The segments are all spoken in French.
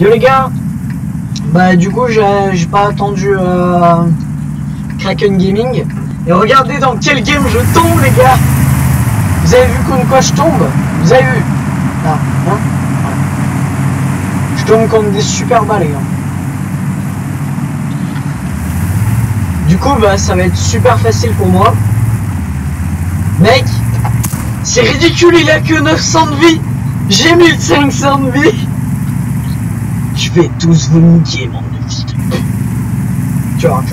Yo les gars, bah du coup j'ai pas attendu Kraken Gaming. Et regardez dans quel game je tombe les gars. Vous avez vu comme quoi je tombe? Vous avez vu? Là, hein? Voilà. Je tombe comme des super bas les gars. Du coup bah ça va être super facile pour moi. Mec, c'est ridicule, il a que 900 de vie. J'ai 1500 de vie. Je vais tous vous niquer, mon fils. Tu vois.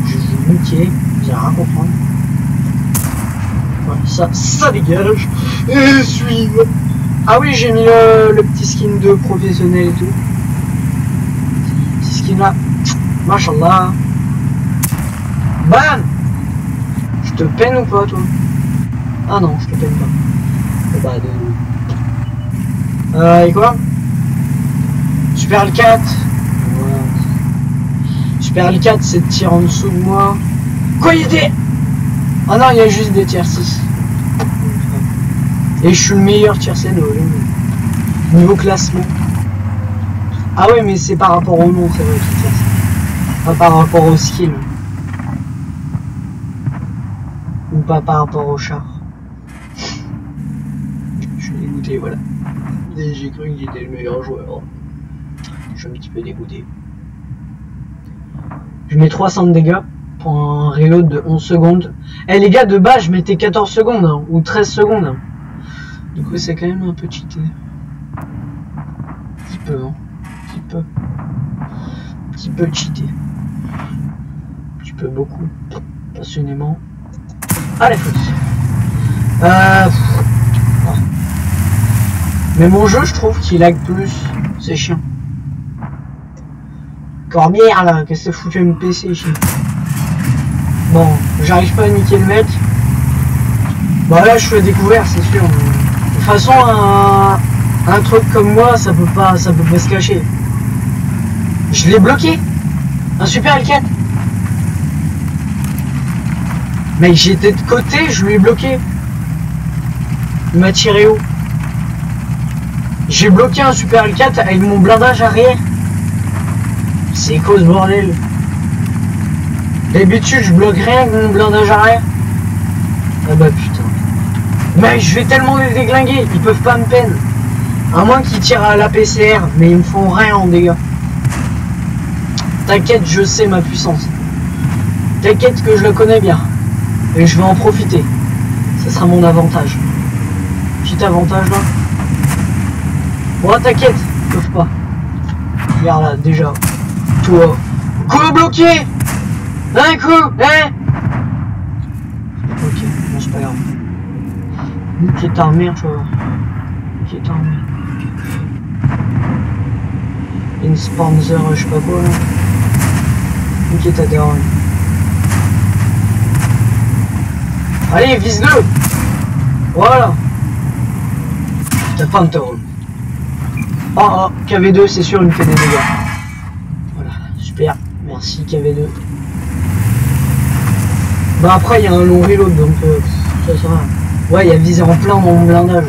Je vais vous niquer, vous allez rien comprendre. Ouais, ça dégage. Et suivre. Ah oui, j'ai mis le petit skin de professionnel et tout. Petit skin là. Machallah. Bam! Je te peine ou pas, toi? Ah non, je te peine pas. Bah, et quoi? Super L4. Ouais. Super L4, c'est de tir en dessous de moi. Quoi, il y a des... Ah non, il y a juste des tiers 6. Et je suis le meilleur tiers 7 niveau classement. Ah ouais, mais c'est par rapport au nom, c'est vrai, pas par rapport au skill. Ou pas par rapport au char. Je suis dégoûté, voilà. J'ai cru que j'étais le meilleur joueur. Je suis un petit peu dégoûté. Je mets 300 de dégâts pour un reload de 11 secondes. Eh les gars, de base, je mettais 14 secondes, hein, ou 13 secondes. Hein. Du coup, c'est quand même un peu cheaté. Un petit peu, hein. Un petit peu cheaté. Un petit peu beaucoup. Passionnément. Allez, fausse. Mais mon jeu, je trouve qu'il lag plus. C'est chiant. Corbière là, qu'est-ce que foutu MPC ici? Bon, j'arrive pas à niquer le mec. Bah là, je fais découvert, c'est sûr. De toute façon, un truc comme moi, ça peut pas se cacher. Je l'ai bloqué. Un super L4. Mec, j'étais de côté, je lui ai bloqué. Il m'a tiré haut. J'ai bloqué un super L4 avec mon blindage arrière. C'est quoi ce bordel? D'habitude, je bloque rien avec mon blindage arrière. Ah bah putain. Mais je vais tellement les déglinguer, ils peuvent pas me peine. À moins qu'ils tirent à la PCR, mais ils me font rien en dégâts. T'inquiète, je sais ma puissance. T'inquiète que je le connais bien. Et je vais en profiter. Ce sera mon avantage. Petit avantage là. Bon, t'inquiète, ils peuvent pas. Regarde là, déjà. Toi. Coup bloqué. D'un coup, hein. Ok, bon, c'est pas grave. Niquer ta mère, tu vois. Niquer ta mère. Une sponsor, je sais pas quoi là. Niquer ta daronne. Allez, vise-le. Voilà. T'as pas un taureau. Oh, KV2, c'est sûr, il me fait des dégâts. Voilà, super. Merci, KV2. Bah après, il y a un long reload, donc ça va. Ouais, il y a visé en plein dans mon blindage.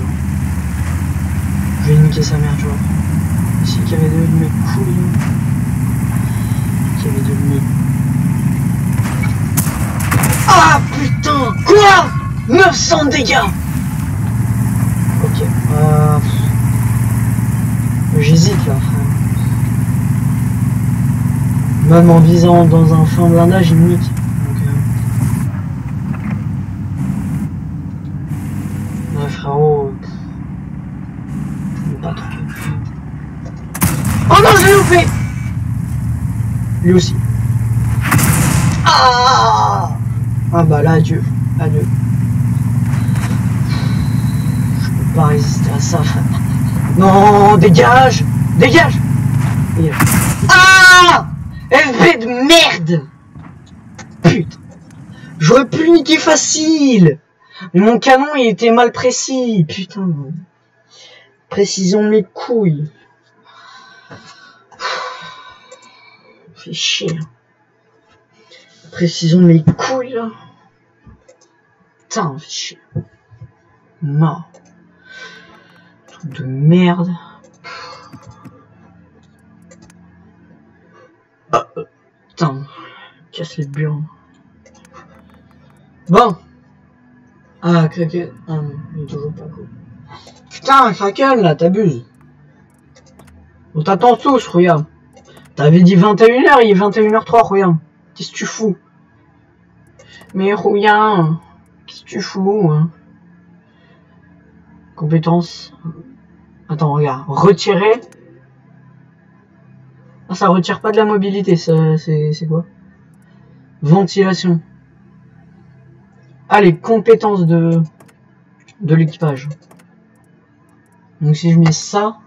Je vais niquer sa mère, tu vois. Ici, KV2 de mes couilles. KV2 de mes... Ah putain. Quoi? 900 dégâts. Ok. J'hésite là, frère. Même en visant dans un fin blindage, il me nique. Donc, ouais, frérot. Pas trop. Oh non, je l'ai loupé. Lui aussi. Ah bah là, adieu. Adieu. Je peux pas résister à ça. Non, dégage. Dégage. Dégage. Ah FB de merde. Putain. J'aurais pu niquer facile. Mais mon canon, il était mal précis. Putain. Précision de mes couilles. Fait chier. Précision de mes couilles, là. Putain, fait chier. Mort. Truc de merde. Putain, casse les bureaux. Bon. Ah, Kraken. Ah non, il est toujours pas cool. Putain, Kraken, là, t'abuses. On t'attend tous, regarde. T'avais dit 21h, il est 21h03, regarde. Qu'est-ce que tu fous? Mais regarde, qu'est-ce que tu fous, hein? Compétences. Attends, regarde. Retirer. Ah, ça retire pas de la mobilité, ça, c'est quoi? Ventilation. Ah, les compétences de l'équipage. Donc si je mets ça...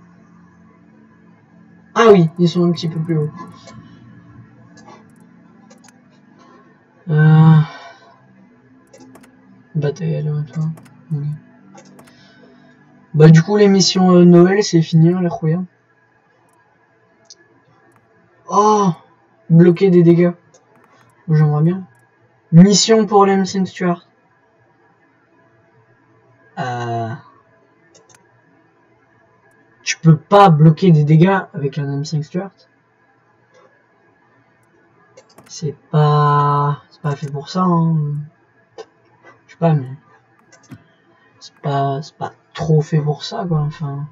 Ah oui, ils sont un petit peu plus hauts. Bataille aléatoire. Okay. Bah du coup l'émission Noël c'est fini hein, les rouillards. Oh, bloquer des dégâts. J'aimerais bien. Mission pour l'M5 Stuart. Tu peux pas bloquer des dégâts avec un M5 Stuart. C'est pas fait pour ça. Hein. Je sais pas, mais c'est pas trop fait pour ça quoi. Enfin.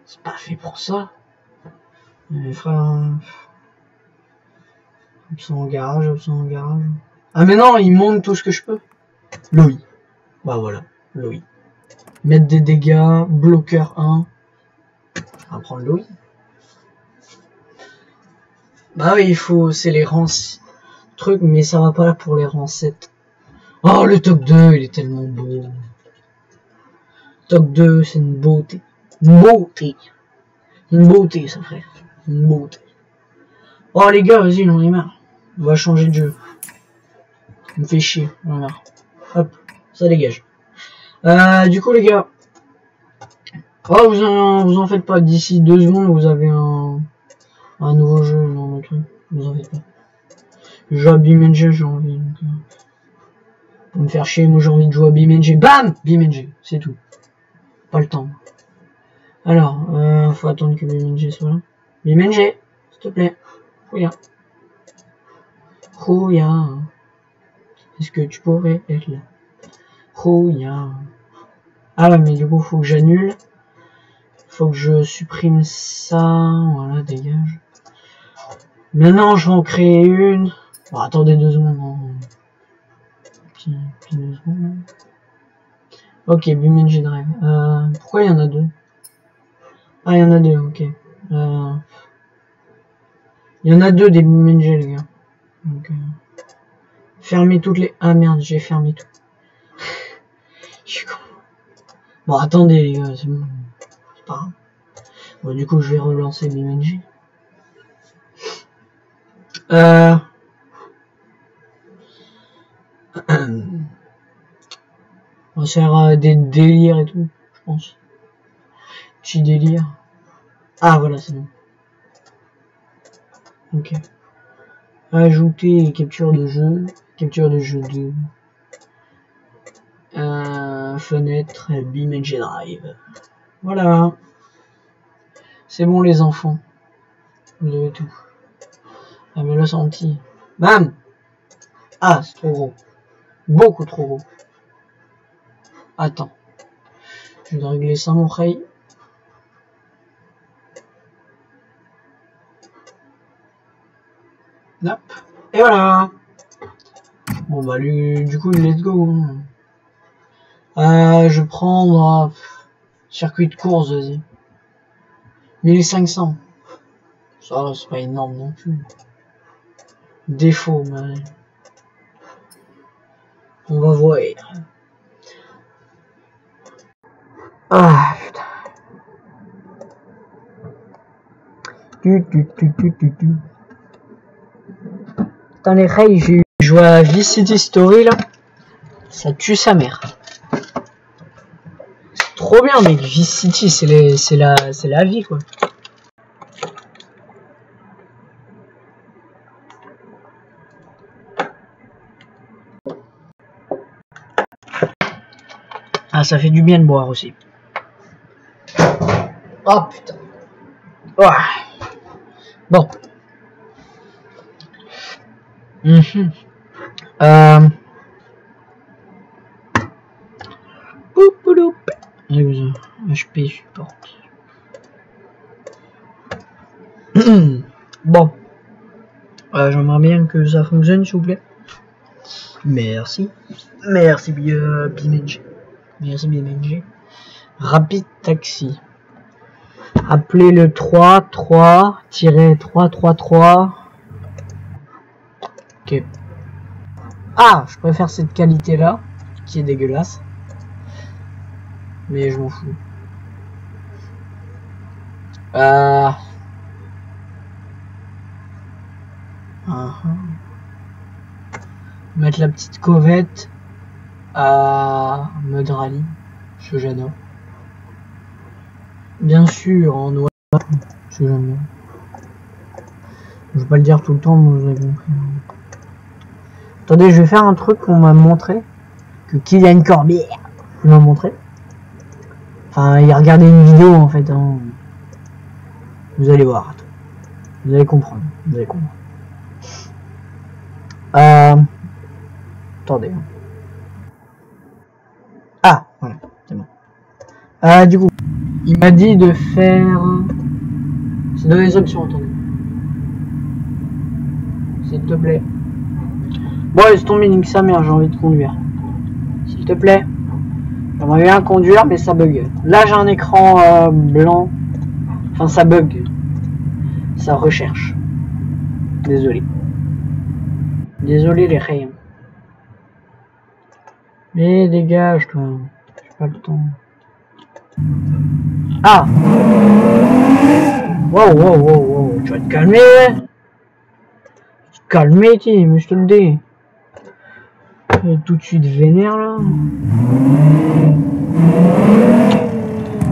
C'est pas fait pour ça. Mes frères. Option en garage, option en garage. Ah mais non, il monte tout ce que je peux. Louis. Bah voilà, Louis. Mettre des dégâts, bloqueur 1. On va prendre Louis. Bah oui, il faut, c'est les rangs trucs, mais ça va pas là pour les rangs 7. Oh, le top 2, il est tellement beau. Top 2, c'est une beauté. Une beauté. Une beauté, ça frère. Une beauté. Oh les gars, vas-y, on en est marre. On va changer de jeu. Ça me fait chier, on en a marre. Hop, ça dégage. Du coup les gars. Oh, vous en faites pas. D'ici 2 secondes, vous avez un nouveau jeu dans le truc. Vous en faites pas. Je joue à BeamNG, j'ai envie. Donc, pour me faire chier, moi j'ai envie de jouer à BeamNG. Bam, BeamNG, c'est tout. Pas le temps. Alors, faut attendre que BeamNG soit là. BeamNG, s'il te plaît. Regarde. Regarde. Est-ce que tu pourrais être là? Regarde. Ah ouais, mais du coup, faut que j'annule. Faut que je supprime ça. Voilà, dégage. Maintenant, je vais en créer une. Bon, attendez 2 secondes. Puis 2 secondes. Ok, BeamNG Drive. Pourquoi il y en a 2? Ah, il y en a 2, ok. Il y en a 2 des BeamNG, les gars. Donc, fermez toutes les... Ah merde, j'ai fermé tout. Je suis con. Bon, attendez, les gars, c'est bon. C'est pas grave. Bon, du coup, je vais relancer BeamNG. On va faire des délires et tout, je pense. Petit délire. Ah, voilà, c'est bon. Ok. Ajouter capture de jeu. Capture de jeu 2. Fenêtre, BeamNG Drive. Voilà. C'est bon, les enfants. Vous avez tout. Ah, mais le senti. Bam! Ah, c'est trop gros. Beaucoup trop gros. Attends. Je vais régler ça, mon frère. Hop. Et voilà. Bon, bah, lui, du coup, let's go. Je vais prendre circuit de course, vas-y. 1500. Ça, c'est pas énorme non plus. Défaut, mais... On va voir. Ah, putain. Dans les rails, j'ai joué à Vice City Story, là. Ça tue sa mère. C'est trop bien, mec. Vice City, c'est la vie, quoi. Ah, ça fait du bien de boire aussi. Oh putain. Oh. Bon. Poupoulou. HP support. Bon. J'aimerais bien que ça fonctionne, s'il vous plaît. Merci. Merci, BMG. Merci, BMG. Rapide taxi. Appelez le 3-3-3-333. Ok. Ah, je préfère cette qualité-là, qui est dégueulasse. Mais je m'en fous. Mettre la petite covette à mode rallye, ce j'adore. Bien sûr, en noir, ce j'aime bien. Je vais pas le dire tout le temps, mais vous avez compris. Attendez, je vais faire un truc qu'on m'a montré, que Kylian Corbière m'a montré. Enfin, il a regardé une vidéo en fait. Hein. Vous allez voir. Vous allez comprendre. Vous allez comprendre. Attendez. Ah, voilà, c'est bon. Du coup, il m'a dit de faire... C'est dans les options, attendez. S'il te plaît. Bon, laisse tomber, nique sa mère, j'ai envie de conduire. S'il te plaît. J'aimerais bien conduire, mais ça bug. Là, j'ai un écran blanc. Enfin, ça bug. Ça recherche. Désolé. Désolé, les rayons. Mais dégage, toi. J'ai pas le temps. Ah! Wow, wow, wow, wow. Tu vas te calmer! Calmer, Tim, je te le dis. Tout de suite vénère, là.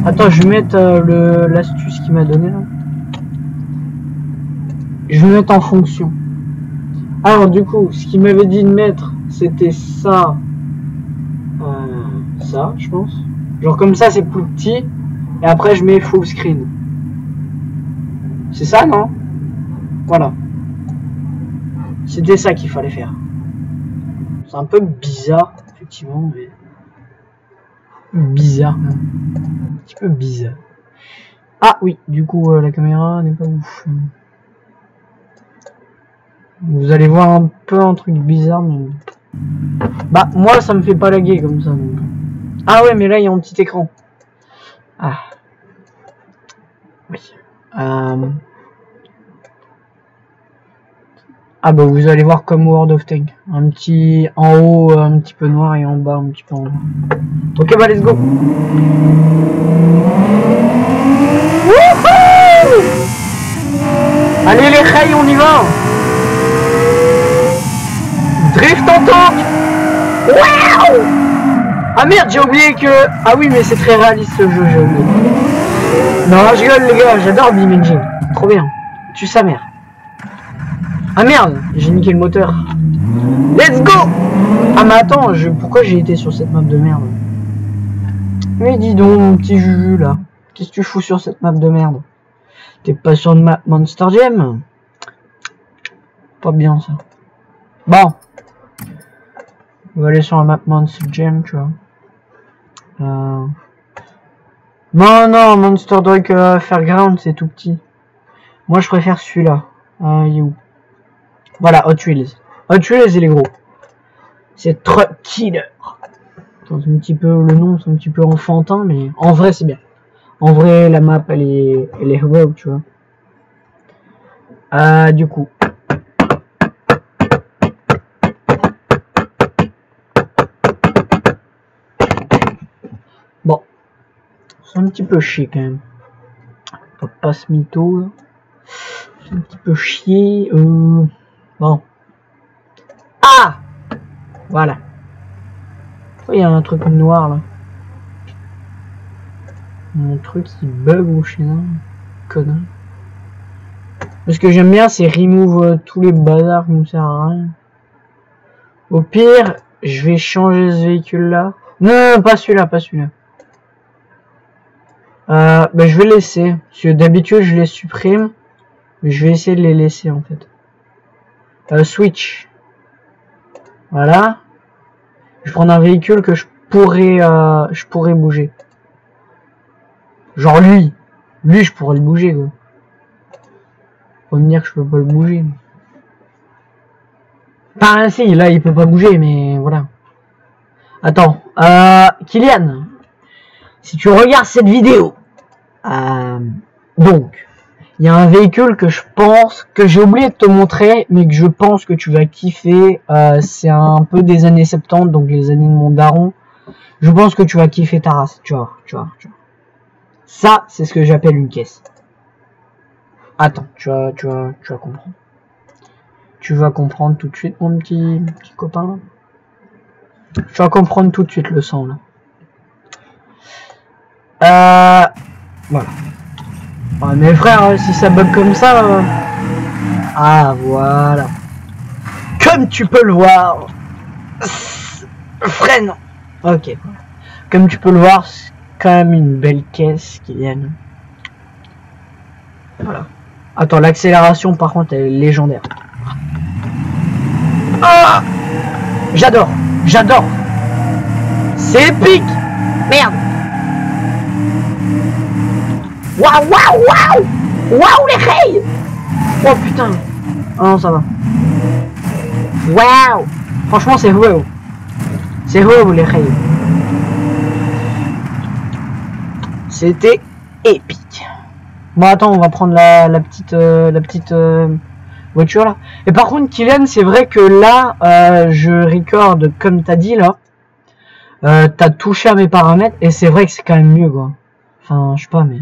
Attends, je vais mettre l'astuce qu'il m'a donné, là. Je vais mettre en fonction. Alors, du coup, ce qu'il m'avait dit de mettre, c'était ça. Ça, je pense. Genre comme ça, c'est plus petit. Et après, je mets full screen. C'est ça, non? Voilà. C'était ça qu'il fallait faire. C'est un peu bizarre, effectivement, mais... Bizarre, même. Un petit peu bizarre. Ah, oui, du coup, la caméra n'est pas ouf. Vous allez voir un peu un truc bizarre, mais... Bah, moi, ça me fait pas laguer comme ça, donc... Ah ouais, mais là, il y a un petit écran. Ah. Oui. Ah bah, vous allez voir comme World of Tanks. Un petit... En haut, un petit peu noir, et en bas, un petit peu en noir. Ok, bah, let's go. Wouhou! Allez, les rails, on y va. Drift en tank. Waouh! Ah merde, j'ai oublié que... Ah oui, mais c'est très réaliste ce jeu, j'ai oublié. Non, je rigole les gars, j'adore BMG. Trop bien. Tue sa mère. Ah merde, j'ai niqué le moteur. Let's go! Ah mais attends, pourquoi j'ai été sur cette map de merde? Mais dis donc, mon petit Juju là. Qu'est-ce que tu fous sur cette map de merde? T'es pas sur une map Monster Jam? Pas bien ça. Bon. On va aller sur la map Monster Jam, tu vois. Non, non, Monster Truck Fairground, c'est tout petit. Moi, je préfère celui-là. Il est où? Voilà, Hot Wheels. Hot Wheels, il est gros. C'est Truck Killer. C'est un petit peu, le nom, c'est un petit peu enfantin, mais en vrai, c'est bien. En vrai, la map, elle est heroic, tu vois. Du coup. Bon. C'est un petit peu chier quand même. On va pas se mytho là. C'est un petit peu chier. Bon. Ah! Voilà. Pourquoi il y a un truc noir là? Mon truc qui bug ou je sais pas. Connard. Ce que j'aime bien c'est remove tous les bazars qui ne servent à rien. Au pire, je vais changer ce véhicule là. Non, pas celui-là, pas celui-là. Bah, je vais laisser. Parce que d'habitude, je les supprime. Mais je vais essayer de les laisser, en fait. Switch. Voilà. Je vais prendre un véhicule que je pourrais bouger. Genre lui. Lui, je pourrais le bouger, quoi. Faut me dire que je peux pas le bouger. Enfin, si, là, il peut pas bouger, mais voilà. Attends. Kylian. Si tu regardes cette vidéo. Donc. Il y a un véhicule que je pense, que j'ai oublié de te montrer, mais que je pense que tu vas kiffer. C'est un peu des années 70, donc les années de mon daron. Je pense que tu vas kiffer ta race. Tu vois. Ça, c'est ce que j'appelle une caisse. Attends, tu vas comprendre. Tu vas comprendre tout de suite, mon petit copain. Tu vas comprendre tout de suite le son, là. Voilà. Ouais, mais frère, si ça bug comme ça... Ah, voilà. Comme tu peux le voir... Freine. Ok. Comme tu peux le voir, c'est quand même une belle caisse, Kylian. Voilà. Attends, l'accélération, par contre, elle est légendaire. Ah, j'adore. C'est épique. Merde. Waouh les rails. Oh putain. Oh non, ça va. Waouh. Franchement, c'est wow. C'est wow les rails. C'était épique. Bon, attends, on va prendre la petite voiture là. Et par contre, Kylian, c'est vrai que là, je record comme t'as dit là. T'as touché à mes paramètres et c'est vrai que c'est quand même mieux quoi. Enfin, je sais pas, mais...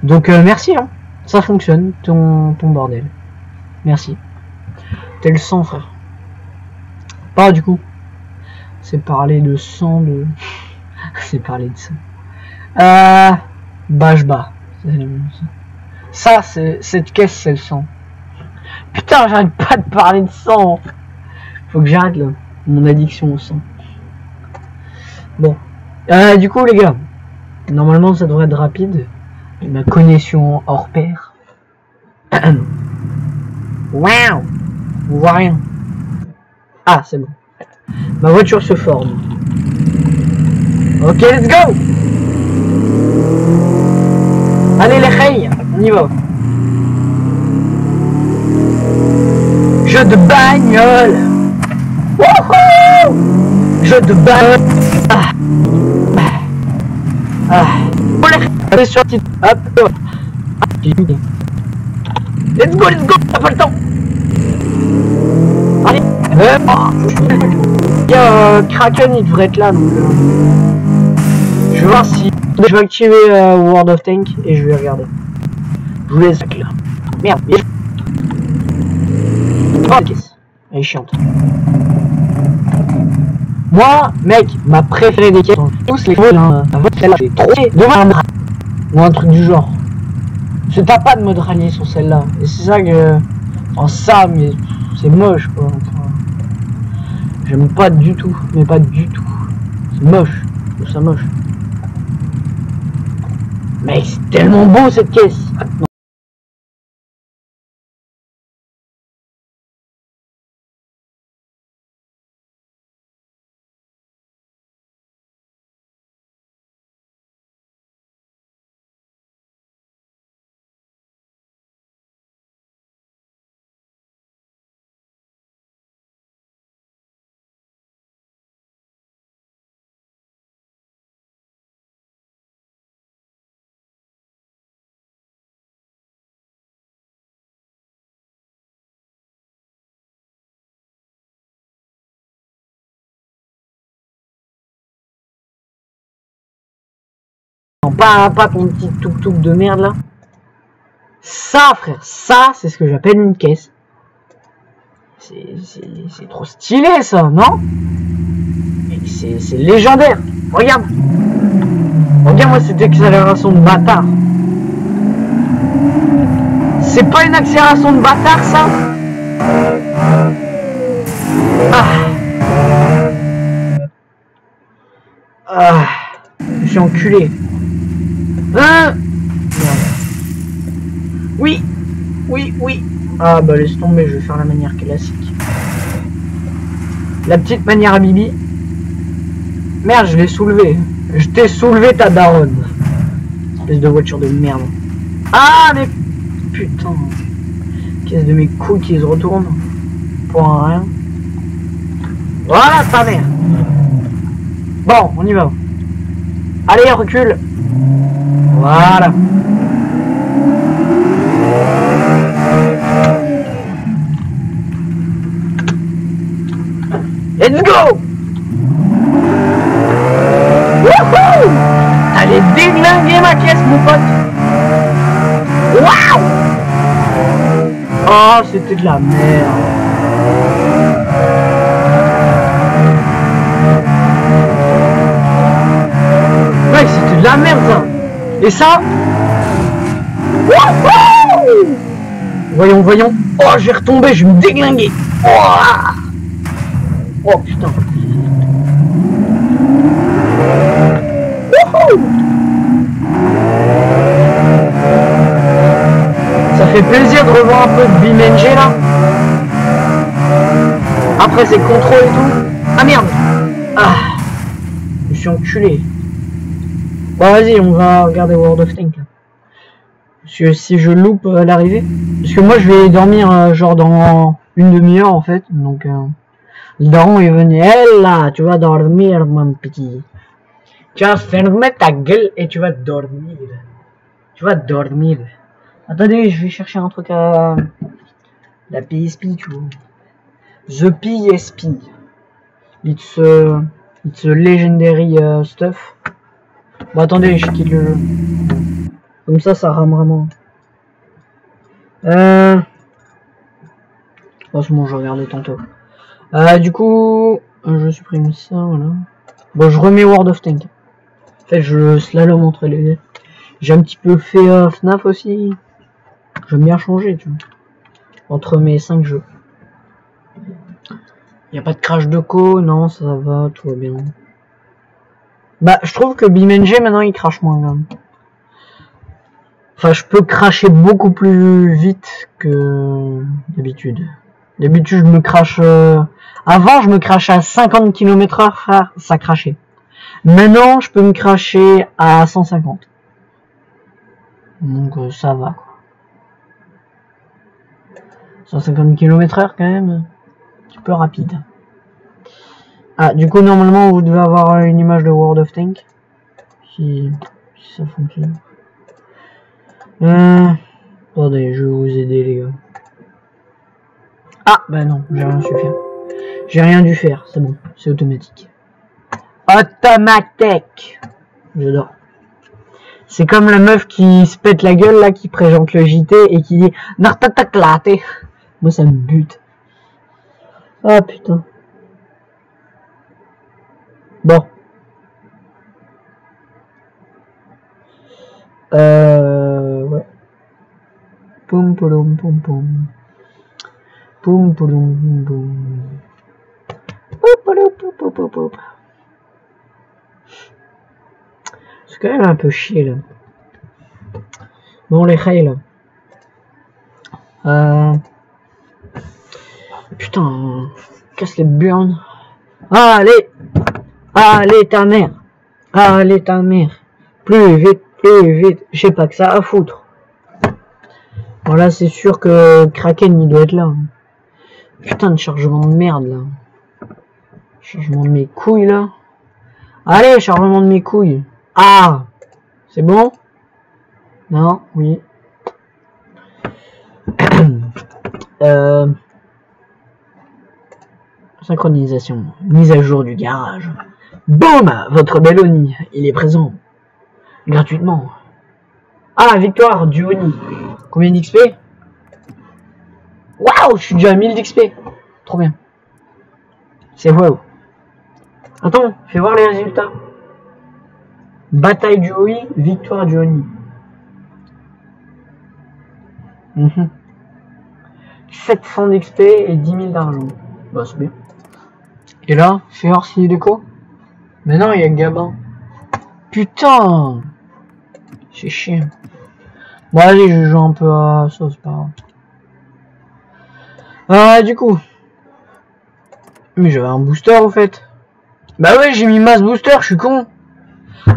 Donc, merci, hein. Ça fonctionne, ton bordel. Merci. T'es le sang, frère. Pas, du coup. C'est parler de sang, de... c'est parler de sang. Bajba. Ça, cette caisse, c'est le sang. Putain, j'arrête pas de parler de sang. Faut que j'arrête, là. Mon addiction au sang. Bon. Du coup, les gars. Normalement, ça devrait être rapide. Ma connexion hors pair. Waouh! On voit rien. Ah, c'est bon. Ma voiture se forme. Ok, let's go! Allez, les rails, on y va. Jeu de bagnole! Wouhou! Jeu de bagnole! Allez sur petite. Hop. Let's go, t'as pas le temps. Allez. Il y a Kraken, il devrait être là donc. Je vais voir si. Je vais activer World of Tank et je vais regarder. Je vous laisse là. Merde. La caisse. Elle est chiante. Moi, mec, ma préférée des caisses sont tous les vols, hein. Celle-là, j'ai trop de ou un truc du genre. Je t'as pas de mode rallier sur celle-là. Et c'est ça que... Enfin, ça, mais c'est moche, quoi. Enfin, j'aime pas du tout. Mais pas du tout. C'est moche. Je trouve ça moche. Mec, c'est tellement beau, cette caisse. Non. Pas ton petit tuk-tuk de merde là. Ça, frère, ça, c'est ce que j'appelle une caisse. C'est trop stylé, ça, non? C'est légendaire. Regarde. Regarde-moi cette accélération de bâtard. C'est pas une accélération de bâtard, ça? Je suis enculé. Merde. Oui. Oui, oui. Ah bah laisse tomber, je vais faire la manière classique. La petite manière à Bibi. Merde, je l'ai soulevé. Je t'ai soulevé ta daronne. Espèce de voiture de merde. Ah mais putain. Qu'est-ce de mes couilles qui se retournent pour un rien. Voilà ta mère. Bon, on y va. Allez, recule. Voilà. Let's go. Wouhou. Allez déglinguer ma caisse, mon pote. Waouh. Oh, c'était de la merde. Ouais, c'était de la merde ça. Et ça. Wouhou. Voyons, voyons. Oh, j'ai retombé, je vais me déglinguer. Oh putain. Wouhou. Ça fait plaisir de revoir un peu de BeamNG là. Après c'est contrôle et tout. Ah merde. Ah. Je suis enculé. Bon vas-y, on va regarder World of Tanks là. Parce que si je loupe l'arrivée. Parce que moi je vais dormir genre dans une demi-heure en fait. Donc le daron est venu. Hé là, tu vas dormir mon petit. Tu vas fermer ta gueule et tu vas dormir. Tu vas dormir. Attendez, je vais chercher un truc à la PSP, tu vois. The PSP. It's legendary stuff. Bon, attendez, je quitte le jeu. Comme ça rame vraiment. Franchement, je regardais tantôt. Du coup, je supprime ça, voilà. Bon, je remets World of Tanks. En fait, je slalom entre les deux. J'ai un petit peu fait FNAF aussi. J'aime bien changer, tu vois. Entre mes 5 jeux. Y a pas de crash de co, non, ça va, tout va bien. Bah, je trouve que BeamNG maintenant il crache moins quand même. Enfin, je peux cracher beaucoup plus vite que d'habitude. D'habitude, je me crache. Avant, je me crachais à 50 km/h, frère, ça crachait. Maintenant, je peux me cracher à 150. Donc, ça va, quoi. 150 km/h quand même, un petit peu rapide. Ah, du coup, normalement, vous devez avoir une image de World of Tanks. Si ça fonctionne. Attendez, je vais vous aider, les gars. Ah, bah non, j'ai rien su faire. J'ai rien dû faire, c'est bon, c'est automatique. Automatique. J'adore. C'est comme la meuf qui se pète la gueule, là, qui présente le JT et qui dit « Nartataklate ». Moi, ça me bute. Ah, putain. Bon. Ouais. Poum poum poum poum. Poum poum poum poum. C'est quand même un peu chier là. Bon les rails là. Putain, casse les burnes. Allez, allez ta mère. Allez ta mère. Plus vite, plus vite. J'ai pas que ça à foutre. Voilà, c'est sûr que Kraken il doit être là. Putain de chargement de merde là. Chargement de mes couilles là. Allez, chargement de mes couilles. Ah, c'est bon? Non, oui. Synchronisation. Mise à jour du garage. Boum! Votre bel Oni, il est présent. Gratuitement. Ah, victoire du Oni. Combien d'XP? Waouh, je suis déjà à 1000 d'XP. Trop bien. C'est waouh. Attends, fais voir les résultats. Bataille du Oni, victoire du Oni. 700 d'XP et 10 000 d'argent. Bah, c'est bien. Et là, fais voir s'il est déco. Mais non, il y a Gabin. Putain! C'est chiant. Bon allez, je joue un peu à ça, c'est pas grave. Ah du coup. Mais j'avais un booster au fait. Bah ouais, j'ai mis mass booster, je suis con.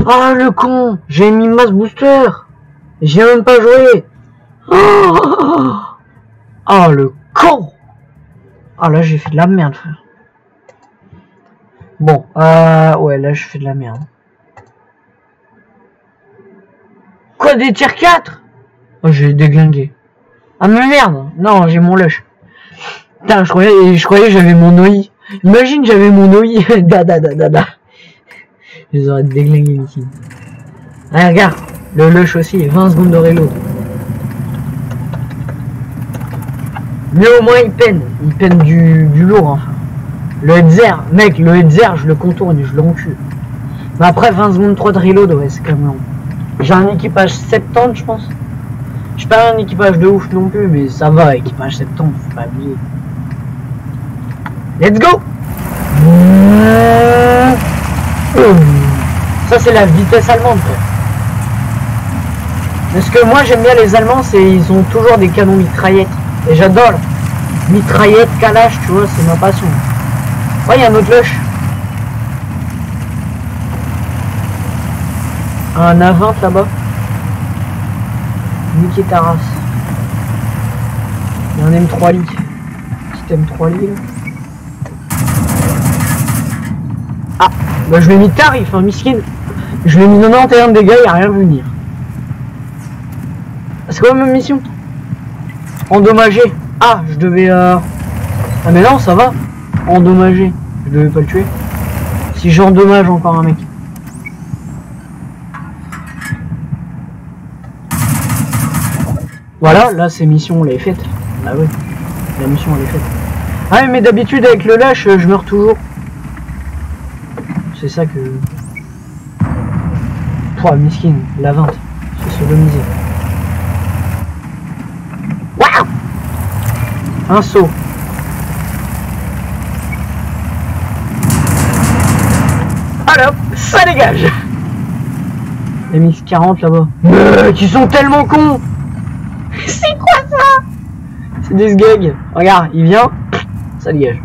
Ah le con, j'ai mis mass booster. J'ai même pas joué. Oh le con. Ah là j'ai fait de la merde frère. Bon, ouais là je fais de la merde. Quoi, des tiers 4? Oh j'ai déglingué. Ah mais merde. Non, j'ai mon lush. Putain, je croyais que j'avais mon OI. Imagine j'avais mon OI. Da. Je les aurais déglingué ici. Ah regarde, le lush aussi, 20 secondes de reload. Mais au moins il peine du lourd enfin. Le headzer, mec, le headzer je le contourne, je l'encule. Mais après 20 secondes 3 de reload, ouais c'est quand même long. J'ai un équipage 70 je pense. J'ai pas un équipage de ouf non plus, mais ça va, équipage 70, faut pas abuser. Let's go. Ça c'est la vitesse allemande quoi. Parce que moi j'aime bien les Allemands, c'est ils ont toujours des canons mitraillettes. Et j'adore. Mitraillette, Kalash, tu vois, c'est ma passion. Ouais, il y a un autre lush. Un A20 là-bas. Niquer ta race. Il y a un M3 lit. Petit M3 lit là. Ah, bah je lui ai mis tarif, hein, miskin. Je lui ai mis 91 de dégâts, il n'y a rien vu venir. C'est quoi ma mission? Endommager. Ah, je devais... Ah mais non, ça va. Endommager. Je devais pas le tuer. Si j'endommage encore un mec. Voilà, là c'est mission, on l'a faite. Ah oui, la mission elle est faite. Ah mais d'habitude avec le lâche, je meurs toujours. C'est ça que... Pouah, miskin, la 20. C'est sodomisé. Waouh! Un saut. Alors, ça dégage. Les mix 40 là-bas. Qui sont tellement cons. C'est quoi ça? C'est des sgags. Regarde, il vient, ça dégage.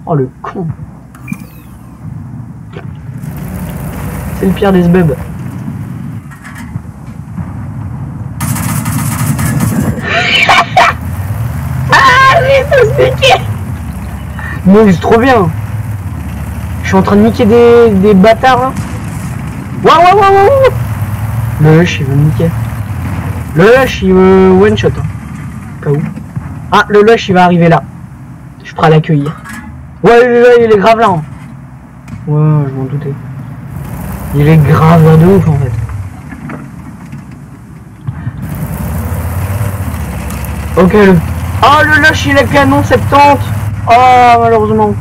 Oh le con. C'est le pire des sbubs. Ah oui, ça se niquer. Non, c'est trop bien. Je suis en train de niquer des bâtards là. Waouh. Le hush il veut me niquer. Le hush il veut one shot. Hein. Cas où. Ah, le lush il va arriver là. Je suis prêt à l'accueillir. Ouais, il est grave là. Hein. Ouais, je m'en doutais. Il est grave là de ouf en fait. Ok, oh le lush il a canon 70. Oh malheureusement.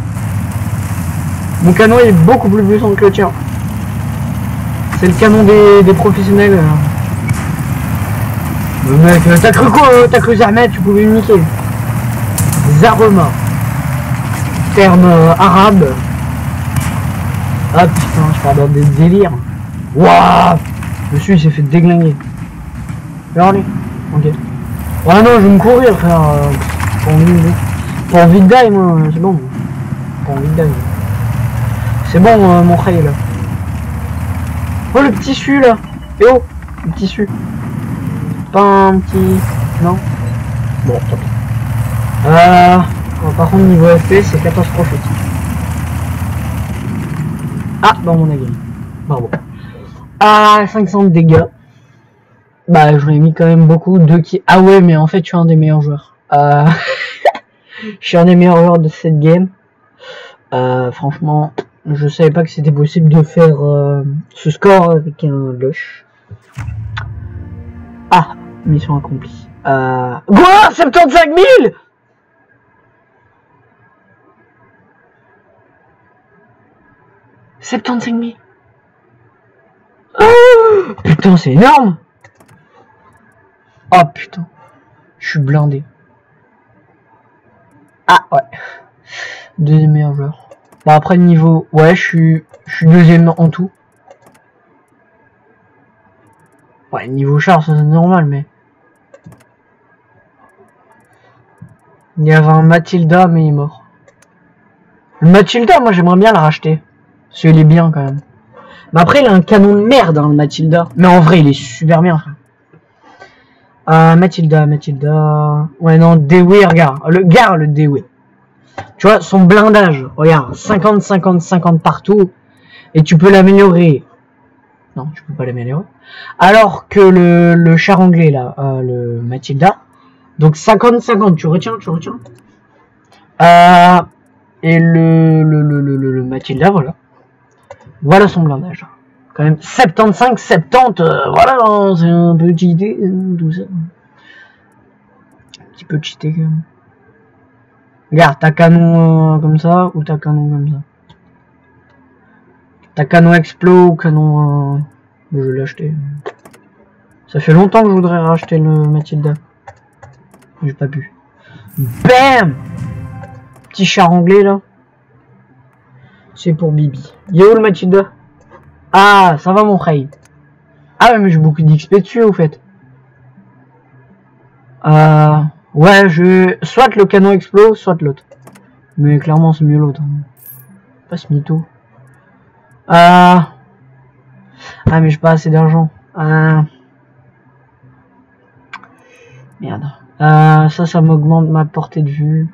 Mon canon est beaucoup plus puissant que le tien. C'est le canon des professionnels. Mais mec, t'as cru quoi? T'as cru Zahmet, tu pouvais me niquer. Zarema. Terme arabe. Ah putain, je parle dans des délires. Waouh. Monsieur il s'est fait déglinguer. Regardez. Ok. Ouais non, je vais me courir frère. Pas envie de die moi, c'est bon. Pas envie de die. C'est bon mon frère là. Oh le petit su là. Et oh, le petit su. Pas un petit... Non. Bon, top. Par contre niveau FP c'est catastrophique. Ah, dans mon avis. Bravo. Ah, 500 de dégâts. Bah, je ai mis quand même beaucoup de qui. Ah ouais, mais en fait, je suis un des meilleurs joueurs. Je suis un des meilleurs joueurs de cette game. Franchement, je savais pas que c'était possible de faire ce score avec un lush. Ah, mission accomplie. Quoi, 75 000 75 000. Oh, putain, c'est énorme. Oh putain, je suis blindé. Ah ouais, deuxième meilleur joueur. Bon après niveau, ouais, je suis deuxième en tout. Ouais, niveau char, ça c'est normal, mais... Il y avait un Matilda, mais il est mort. Le Matilda, moi j'aimerais bien le racheter. Parce qu'il est bien quand même. Mais après, il a un canon de merde, hein, le Matilda. Mais en vrai, il est super bien, frère. Matilda. Ouais, non, Dewey, regarde. Le Dewey. Tu vois, son blindage, regarde, 50, 50, 50 partout. Et tu peux l'améliorer. Non, tu peux pas l'améliorer. Alors que le char anglais, là, le Matilda. Donc 50, 50, tu retiens. Et le Matilda, voilà. Voilà son blindage. Quand même 75, 70, voilà, c'est un peu cheaté, tout ça. Un petit peu cheaté quand même. Regarde, t'as canon comme ça, ou t'as canon comme ça. T'as canon explo ou canon... je vais l'acheter. Ça fait longtemps que je voudrais racheter le Matilda. J'ai pas pu. BAM! Petit char anglais là. C'est pour Bibi. Yo le Matilda. Ah, ça va mon frère. Ah mais j'ai beaucoup d'XP dessus au fait. Ouais, soit le canon explose, soit l'autre. Mais clairement c'est mieux l'autre. Hein. Pas ce mytho. Ah mais j'ai pas assez d'argent. Merde. Ça m'augmente ma portée de vue.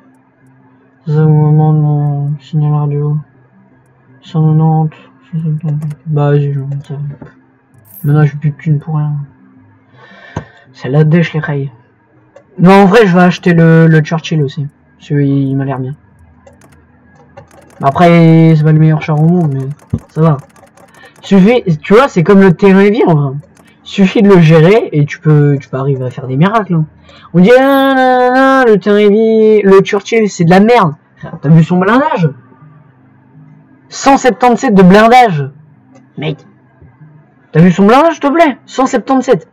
Ça m'augmente mon signal radio. 190. Bah vas-y, je monte ça. Maintenant j'ai plus de thunes pour rien. C'est la dèche les rails. Non en vrai je vais acheter le Churchill aussi. Parce qu'il m'a l'air bien. Après c'est pas le meilleur char au monde mais ça va. Suffit, tu vois c'est comme le T-Heavy en vrai. Suffit de le gérer et tu peux arriver à faire des miracles. Hein. On dit le T-Heavy, le Churchill c'est de la merde. T'as vu son blindage? 177 de blindage. Mec. T'as vu son blindage, s'il te plaît? 177.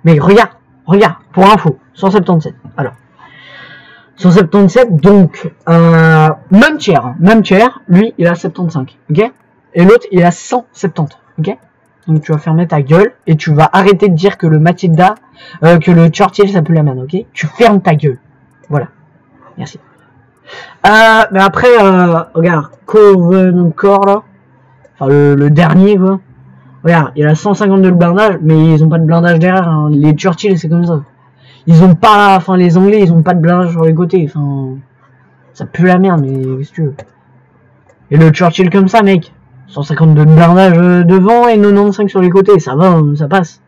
Mais regarde, pour info. 177. Alors. 177, donc, même tiers, lui, il a 75. Ok? Et l'autre, il a 170. Ok? Donc, tu vas fermer ta gueule et tu vas arrêter de dire que le Matilda, que le Churchill, ça pue la merde. Ok? Tu fermes ta gueule. Voilà. Merci. Mais après, regarde, Coven Core là, enfin le dernier quoi. Regarde, il a 152 de blindage, mais ils ont pas de blindage derrière. Hein. Les Churchill c'est comme ça. Ils ont pas, enfin les Anglais ils ont pas de blindage sur les côtés. Enfin, ça pue la merde, mais qu'est-ce que tu veux. Et le Churchill comme ça, mec, 152 de blindage devant et 95 sur les côtés, ça va, ça passe.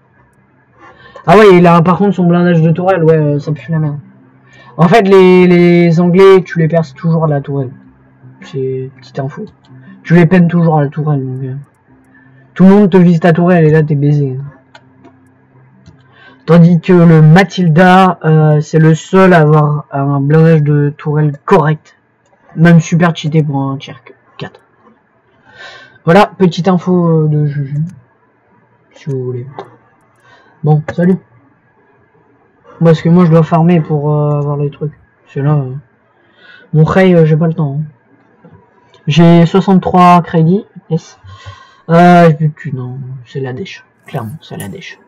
Ah ouais, il a par contre son blindage de tourelle, ouais, ça pue la merde. En fait, les Anglais, tu les perces toujours à la tourelle. C'est petite info. Tu les peines toujours à la tourelle. Donc, tout le monde te vise ta tourelle et là, t'es baisé. Tandis que le Matilda, c'est le seul à avoir un blindage de tourelle correct. Même super cheaté pour un tier 4. Voilà, petite info de Juju. Si vous voulez. Bon, salut. Parce que moi je dois farmer pour avoir les trucs. C'est là. Mon Ray, j'ai pas le temps. Hein. J'ai 63 crédits. Yes. J'ai plus de cul, non. C'est la dèche. Clairement, c'est la dèche.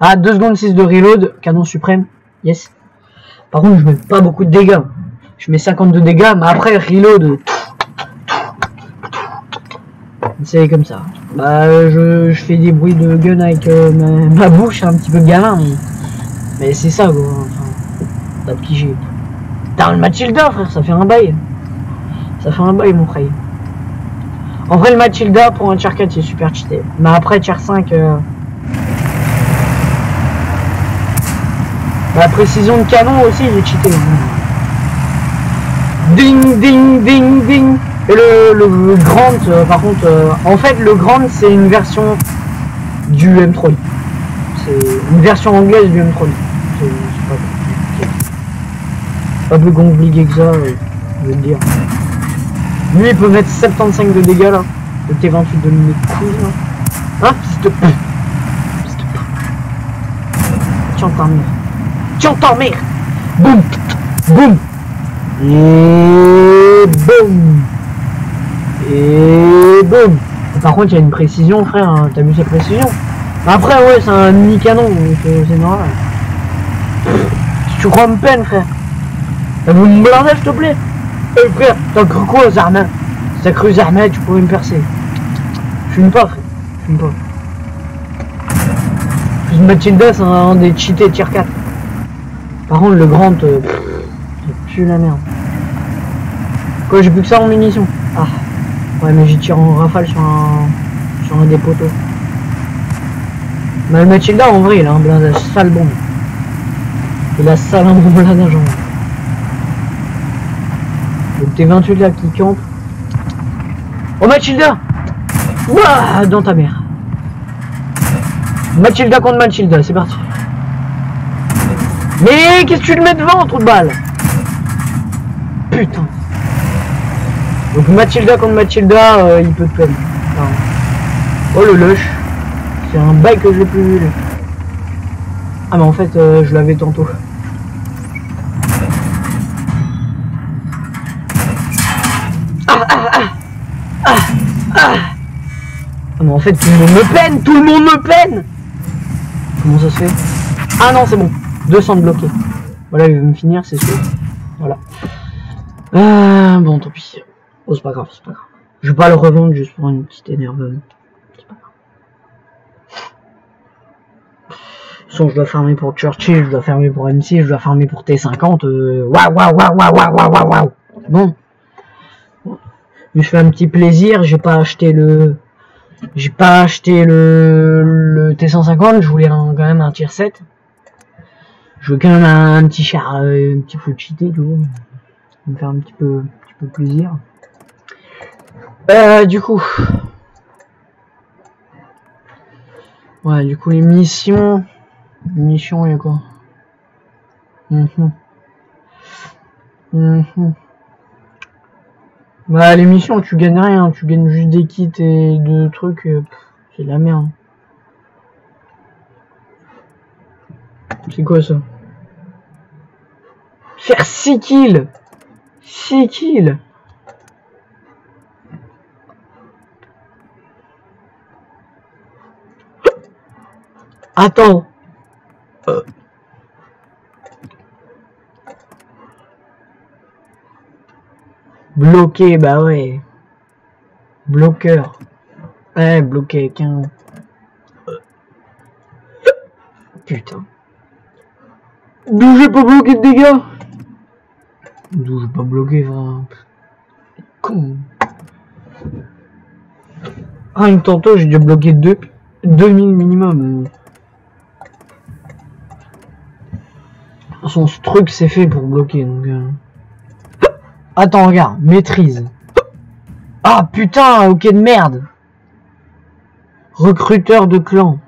Ah, 2 secondes 6 de reload. Canon suprême. Yes. Par contre, je mets pas beaucoup de dégâts. Je mets 52 dégâts, mais après, reload. C'est comme ça. Bah, je fais des bruits de gun avec ma bouche, un petit peu gamin, mais c'est ça, quoi. Enfin, t'as pigé. T'as le Matilda, frère, ça fait un bail. Ça fait un bail, mon frère. En vrai, le Matilda, pour un tier 4, c'est super cheaté. Mais après, tier 5... la précision de canon aussi, il est cheaté. Ding, ding, ding, ding. Et le Grand, par contre... en fait, le Grand, c'est une version du M3. C'est une version anglaise du M3. Pas plus compliqué que ça, je vais te dire. Lui il peut mettre 75 de dégâts là. Le T28 de mes couilles là. Hein, s'il te plaît. S'il te plaît. Tiens ta mère. Tiens ta mère. Boum. Boum. Et boum. Et boum. Par contre il y a une précision frère, hein. T'as vu sa précision? Après, ouais, c'est un mini-canon, donc c'est normal. Si tu crois me peine, frère. Vous me blindez, s'il te plaît. Frère, t'as cru quoi, Zarma? Si t'as cru Zarma, tu pourrais me percer. Je fume pas, frère. Je fume pas. Plus Mathilda, c'est un des cheatés tier 4. Par contre, le grand, c'est plus la merde. Quoi, j'ai plus que ça en munitions. Ah. Ouais, mais j'y tire en rafale sur un des poteaux. Mais le Mathilda, en vrai, il a un blindage sale bombe. Il a sale un bon blindage en vrai. Donc t'es 28 là qui campe. Oh Mathilda! Ouah, dans ta mère. Mathilda contre Mathilda, c'est parti. Mais qu'est-ce que tu le mets devant, trou de balle? Putain. Donc Mathilda contre Mathilda, il peut te peine. Oh le lush. C'est un bail que je l'ai plus vu. Ah mais en fait je l'avais tantôt. Ah mais en fait tout le monde me peine. Tout le monde me peine. Comment ça se fait? Ah non c'est bon. 200 de bloqués. Voilà il veut me finir c'est sûr. Voilà. Bon tant pis. Oh c'est pas grave, c'est pas grave. Je vais pas le revendre juste pour une petite énerveuse. C'est pas grave. De toute façon je dois farmer pour Churchill, je dois farmer pour M6, je dois farmer pour T50. Waouh. Bon. Je fais un petit plaisir, j'ai pas acheté le T150, je voulais quand même un tier 7. Je veux quand même un petit char, un petit peu cheaté, tu vois. Me faire un petit peu plaisir. Du coup. Ouais, du coup les missions. Il y a quoi? Bah les missions tu gagnes rien, tu gagnes juste des kits et de trucs, c'est de la merde. C'est quoi ça? Faire 6 kills! 6 kills! Attends! Bloqué, bah ouais. Bloqueur. Ouais, bloqué, 15. Putain. D'où j'ai pas bloqué de dégâts? D'où j'ai pas bloqué, enfin... Con. Ah, une tantôt, j'ai dû bloquer 2000 minimum. De toute façon, ce truc, c'est fait pour bloquer, donc... Attends, regarde, maîtrise. Ah, putain, ok de merde. Recruteur de clan.